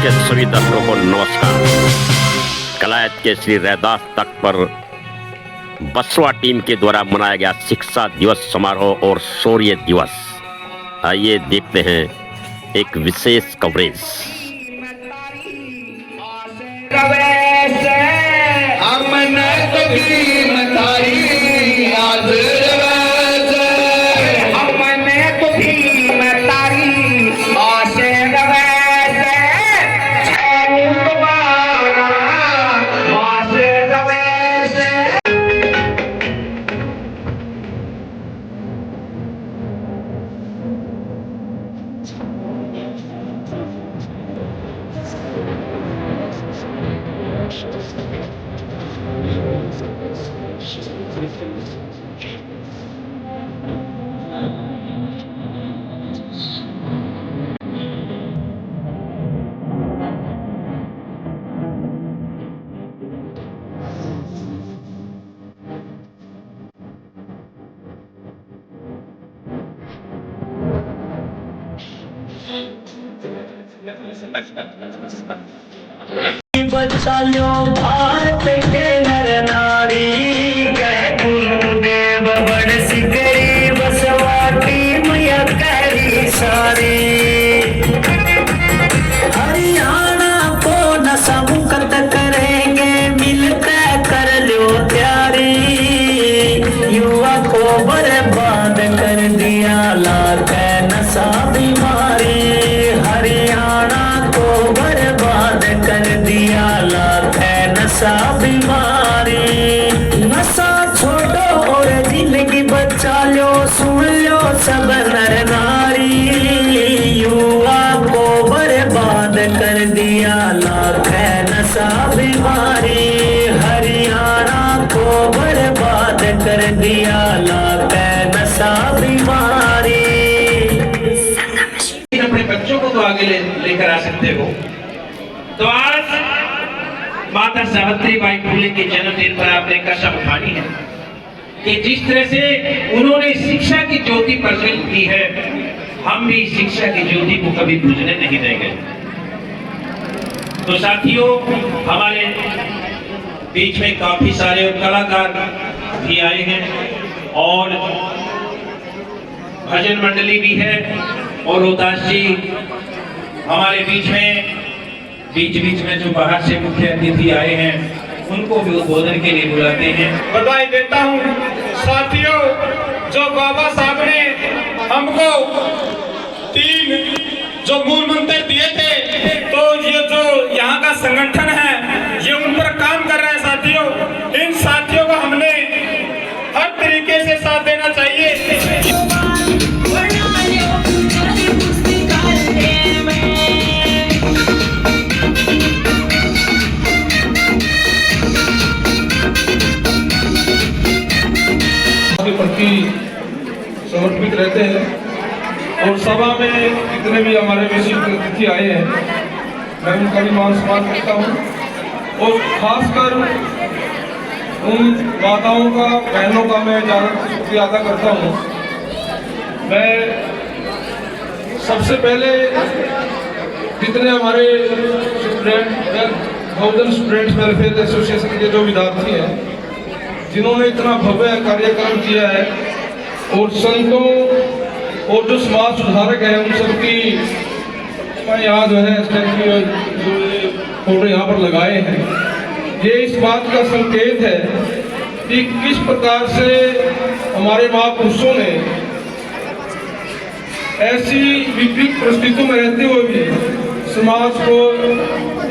के सभी दर्शकों को नमस्कार। कलायत के श्री रैदास तख्त पर बसवा टीम के द्वारा मनाया गया शिक्षा दिवस समारोह और शौर्य दिवस। आइए देखते हैं एक विशेष कवरेज। बचा लो भारत के नर नारी, कह गुरुदेव बड़ सी गरीब सवाटी मैया करी सारी। हरियाणा को नशा मुक्त करेंगे, मिलकर कर लो तैयारी। युवा को बर्बाद कर दिया लाख नशा बीमारी। हरियाणा को बर्बाद कर दिया लाख नशा बीमारी। नशा छोड़ो और जिंदगी बचा लो, सुन लो सब नर नारी। युवा को बर्बाद कर दिया लाख नशा बीमारी। हरियाणा को बर्बाद कर दिया लाख नशा बीमारी। अपने बच्चों को तो आगे लेकर आ सकते हो। तो आज माता सावित्रीबाई फुले के जन्मदिन पर आपने कसम उठानी है कि जिस तरह से उन्होंने शिक्षा की ज्योति प्रज्वलित की है, हम भी शिक्षा की ज्योति को कभी बुझने नहीं देंगे। तो साथियों, हमारे बीच में काफी सारे कलाकार भी आए हैं और भजन मंडली भी है और रोहतास जी हमारे बीच में जो बाहर से मुख्य अतिथि आए हैं उनको भी उद्बोधन के लिए बुलाते हैं। बधाई देता हूँ साथियों, जो बाबा साहब ने हमको 3 जो मूल मंत्र दिए थे, तो ये जो यहाँ का संगठन है ये उन पर काम कर रहा है साथियों। इन साथियों को हमने हर तरीके से साथ देना चाहिए। प्रति समर्पित रहते हैं और सभा में जितने भी हमारे विशिष्ट अतिथि आए हैं मैं उनका भी मान सम्मान करता हूँ और खासकर उन माताओं का, बहनों का मैं ज़्यादा शुक्रिया अदा करता हूँ। मैं सबसे पहले जितने हमारे बहुजन स्टूडेंट्स वेलफेयर एसोसिएशन के जो विद्यार्थी हैं जिन्होंने इतना भव्य कार्यक्रम किया है और संतों और जो समाज सुधारक हैं उन सबकी मैं यहाँ जो है फोटो यहाँ पर लगाए हैं। ये इस बात का संकेत है कि किस प्रकार से हमारे महापुरुषों ने ऐसी विपरीत परिस्थितियों में रहते हुए भी समाज को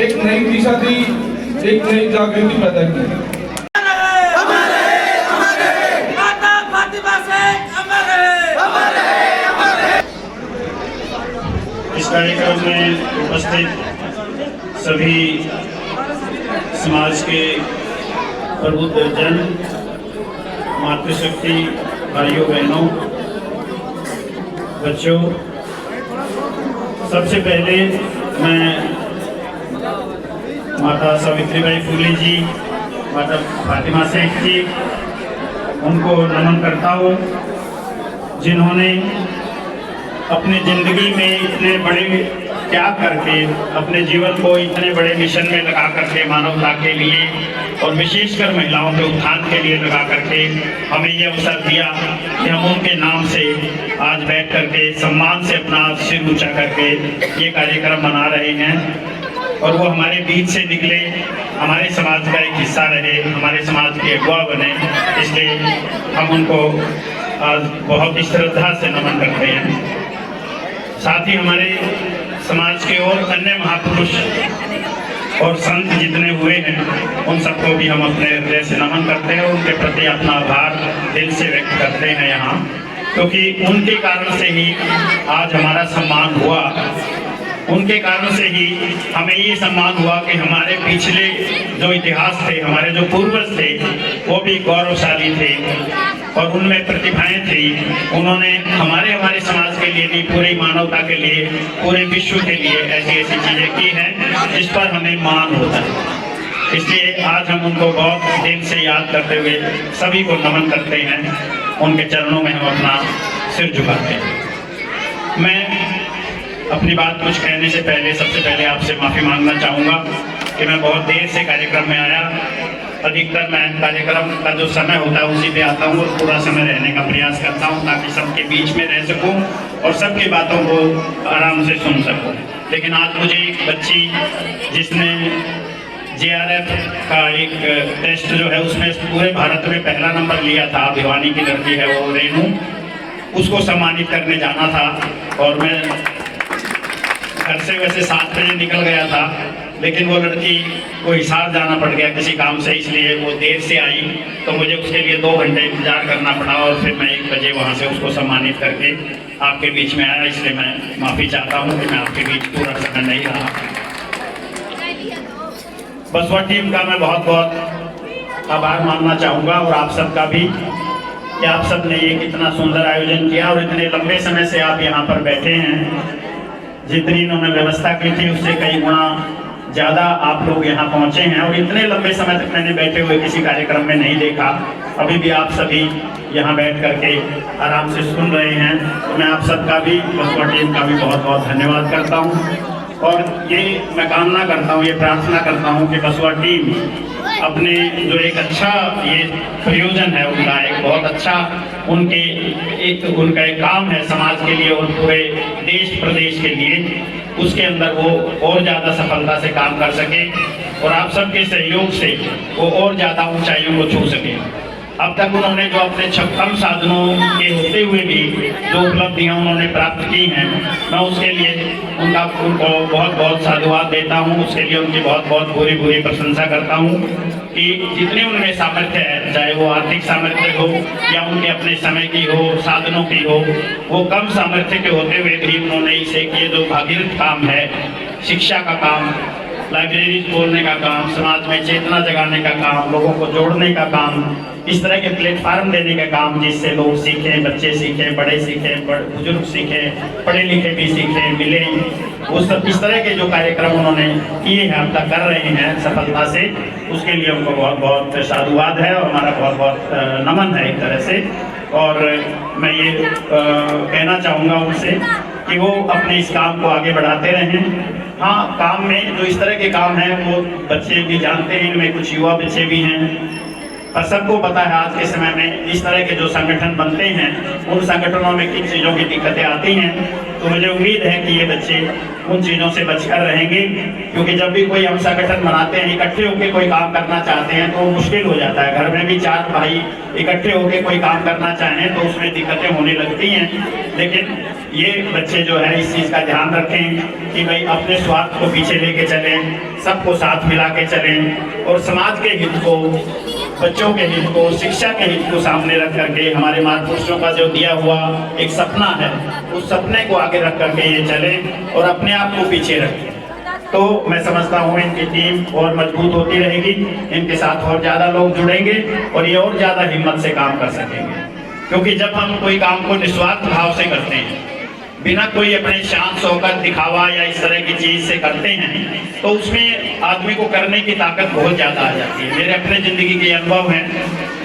एक नई दिशा दी, एक नई जागृति पैदा की। इस कार्यक्रम में उपस्थित सभी समाज के प्रबुद्ध जन, मातृशक्ति भाइयों बहनों, बच्चों, सबसे पहले मैं माता सावित्रीबाई फुले जी, माता फातिमा शेख जी, उनको नमन करता हूँ जिन्होंने अपनी जिंदगी में इतने बड़े त्याग करके अपने जीवन को इतने बड़े मिशन में लगा करके मानवता के लिए और विशेषकर महिलाओं के उत्थान के लिए लगा करके हमें ये अवसर दिया कि हम उनके नाम से आज बैठ करके सम्मान से अपना सिर ऊंचा करके ये कार्यक्रम मना रहे हैं। और वो हमारे बीच से निकले, हमारे समाज का एक हिस्सा रहे, हमारे समाज के अगुवा बने, इसलिए हम उनको आज बहुत ही श्रद्धा से नमन करते हैं। साथ ही हमारे समाज के और अन्य महापुरुष और संत जितने हुए हैं उन सबको भी हम अपने हृदय से नमन करते हैं और उनके प्रति अपना आभार दिल से व्यक्त करते हैं यहाँ, क्योंकि उनके कारण से ही आज हमारा सम्मान हुआ। उनके कारण से ही हमें ये सम्मान हुआ कि हमारे पिछले जो इतिहास थे, हमारे जो पूर्वज थे, वो भी गौरवशाली थे और उनमें प्रतिभाएं थी। उन्होंने हमारे समाज के लिए नहीं, पूरी मानवता के लिए, पूरे विश्व के लिए ऐसी ऐसी चीजें की हैं जिस पर हमें मान होता है। इसलिए आज हम उनको बहुत दिल से याद करते हुए सभी को नमन करते हैं, उनके चरणों में हम अपना सिर झुकाते हैं। मैं अपनी बात कुछ कहने से पहले सबसे पहले आपसे माफ़ी मांगना चाहूँगा कि मैं बहुत देर से कार्यक्रम में आया। अधिकतर मैं कार्यक्रम का जो समय होता है उसी पे आता हूँ और पूरा समय रहने का प्रयास करता हूँ ताकि सबके बीच में रह सकूँ और सबकी बातों को आराम से सुन सकूँ। लेकिन आज मुझे एक बच्ची जिसने JRF का एक टेस्ट जो है उसमें पूरे भारत में पहला नंबर लिया था, भिवानी की लड़की है वो रेनू, उसको सम्मानित करने जाना था और मैं घर से वैसे 7 बजे निकल गया था, लेकिन वो लड़की को हिसार जाना पड़ गया किसी काम से, इसलिए वो देर से आई तो मुझे उसके लिए 2 घंटे इंतजार करना पड़ा और फिर मैं 1 बजे वहाँ से उसको सम्मानित करके आपके बीच में आया। इसलिए मैं माफ़ी चाहता हूँ कि मैं आपके बीच पूरा समय नहीं रहा। बसवा टीम का मैं बहुत बहुत आभार मानना चाहूँगा और आप सबका भी कि आप सब ने ये कितना सुंदर आयोजन किया और इतने लंबे समय से आप यहाँ पर बैठे हैं। जितनी इन्होंने व्यवस्था की थी उससे कई गुना ज़्यादा आप लोग यहाँ पहुँचे हैं और इतने लंबे समय तक मैंने बैठे हुए किसी कार्यक्रम में नहीं देखा। अभी भी आप सभी यहाँ बैठ करके आराम से सुन रहे हैं, तो मैं आप सबका भी, बसवा टीम का भी बहुत बहुत धन्यवाद करता हूँ। और ये मैं कामना करता हूँ, ये प्रार्थना करता हूँ कि बसवा टीम अपने जो एक अच्छा ये प्रयोजन है उनका, एक बहुत अच्छा उनका एक काम है समाज के लिए और पूरे देश प्रदेश के लिए, उसके अंदर वो और ज़्यादा सफलता से काम कर सके और आप सबके सहयोग से वो और ज़्यादा ऊंचाइयों को छू सके। अब तक उन्होंने जो अपने कम साधनों के होते हुए भी जो उपलब्धियां उन्होंने प्राप्त की हैं, मैं उसके लिए उनको बहुत बहुत साधुवाद देता हूं। उसके लिए उनकी बहुत बहुत भूरी भूरी प्रशंसा करता हूं कि जितने उनमें सामर्थ्य है, चाहे वो आर्थिक सामर्थ्य हो या उनके अपने समय की हो, साधनों की हो, वो कम सामर्थ्य के होते हुए भी उन्होंने इसे ये जो भागीरथ काम है, शिक्षा का काम, लाइब्रेरी खोलने का काम, समाज में चेतना जगाने का काम, लोगों को जोड़ने का काम, इस तरह के प्लेटफार्म देने का काम जिससे लोग सीखें, बच्चे सीखें, बड़े सीखें, बुजुर्ग सीखें, पढ़े लिखे भी सीखें, मिलें, वो सब इस तरह के जो कार्यक्रम उन्होंने किए हैं, अब तक कर रहे हैं सफलता से, उसके लिए उनको बहुत बहुत साधुवाद है और हमारा बहुत बहुत नमन है एक तरह से। और मैं ये कहना चाहूँगा उनसे कि वो अपने इस काम को आगे बढ़ाते रहें। हाँ, काम में जो इस तरह के काम हैं वो बच्चे भी जानते हैं, इनमें कुछ युवा बच्चे भी हैं और सबको पता है आज के समय में इस तरह के जो संगठन बनते हैं उन संगठनों में किन चीज़ों की दिक्कतें आती हैं। तो मुझे उम्मीद है कि ये बच्चे उन चीज़ों से बचकर रहेंगे, क्योंकि जब भी कोई हम संगठन बनाते हैं, इकट्ठे होकर कोई काम करना चाहते हैं तो मुश्किल हो जाता है। घर में भी 4 भाई इकट्ठे होकर कोई काम करना चाहें तो उसमें दिक्कतें होने लगती हैं। लेकिन ये बच्चे जो है इस चीज़ का ध्यान रखें कि भाई अपने स्वार्थ को पीछे लेके चलें, सबको साथ मिला के चलें और समाज के हित को, बच्चों के हित को, शिक्षा के हित को सामने रख करके हमारे महापुरुषों का जो दिया हुआ एक सपना है, उस सपने को आगे रख करके ये चले और अपने आप को पीछे रखें। तो मैं समझता हूँ इनकी टीम और मजबूत होती रहेगी, इनके साथ और ज़्यादा लोग जुड़ेंगे और ये और ज़्यादा हिम्मत से काम कर सकेंगे। क्योंकि जब हम कोई काम को निस्वार्थ भाव से करते हैं, बिना कोई अपने शान शौकत दिखावा या इस तरह की चीज़ से करते हैं, तो उसमें आदमी को करने की ताकत बहुत ज़्यादा आ जाती है। मेरे अपने ज़िंदगी के अनुभव हैं,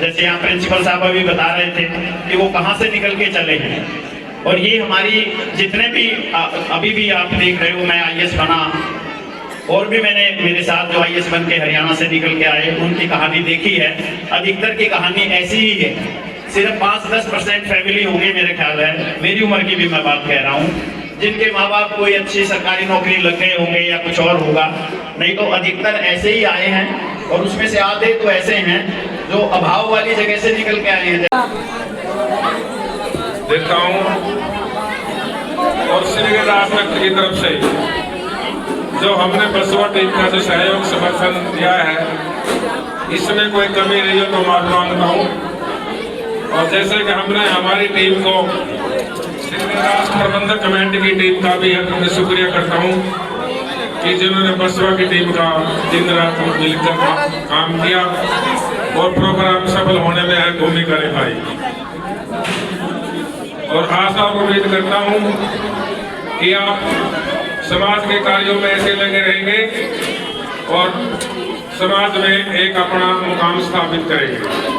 जैसे यहाँ प्रिंसिपल साहब अभी बता रहे थे कि वो कहाँ से निकल के चले हैं। और ये हमारी जितने भी अभी भी आप देख रहे हो, मैं IAS बना, और भी मैंने मेरे साथ जो IAS बन के हरियाणा से निकल के आए उनकी कहानी देखी है। अधिकतर की कहानी ऐसी ही है। सिर्फ 5-10% फैमिली होंगे मेरे ख्याल है, मेरी उम्र की भी मैं बात कह रहा हूँ, जिनके माँ बाप कोई अच्छी सरकारी नौकरी लग गए होंगे या कुछ और होगा, नहीं तो अधिकतर ऐसे ही आए हैं। और उसमें से आधे तो ऐसे हैं जो अभाव वाली जगह से निकल के आए हैं। देखता हूँ और श्री रैदास तख्त की तरफ से जो हमने बसवा टीम का जो सहयोग समर्थन दिया है, इसमें कोई कमी नहीं हो तो माफी मांगता हूँ। और जैसे कि हमने हमारी टीम को श्री रैदास प्रबंधक कमेटी की टीम का भी मैं शुक्रिया करता हूँ कि जिन्होंने बसवा की टीम का दिन रात मिलकर काम किया और प्रोग्राम सफल होने में अहम भूमिका निभाई। और आशा और उम्मीद करता हूँ कि आप समाज के कार्यों में ऐसे लगे रहेंगे और समाज में एक अपना मुकाम स्थापित करेंगे।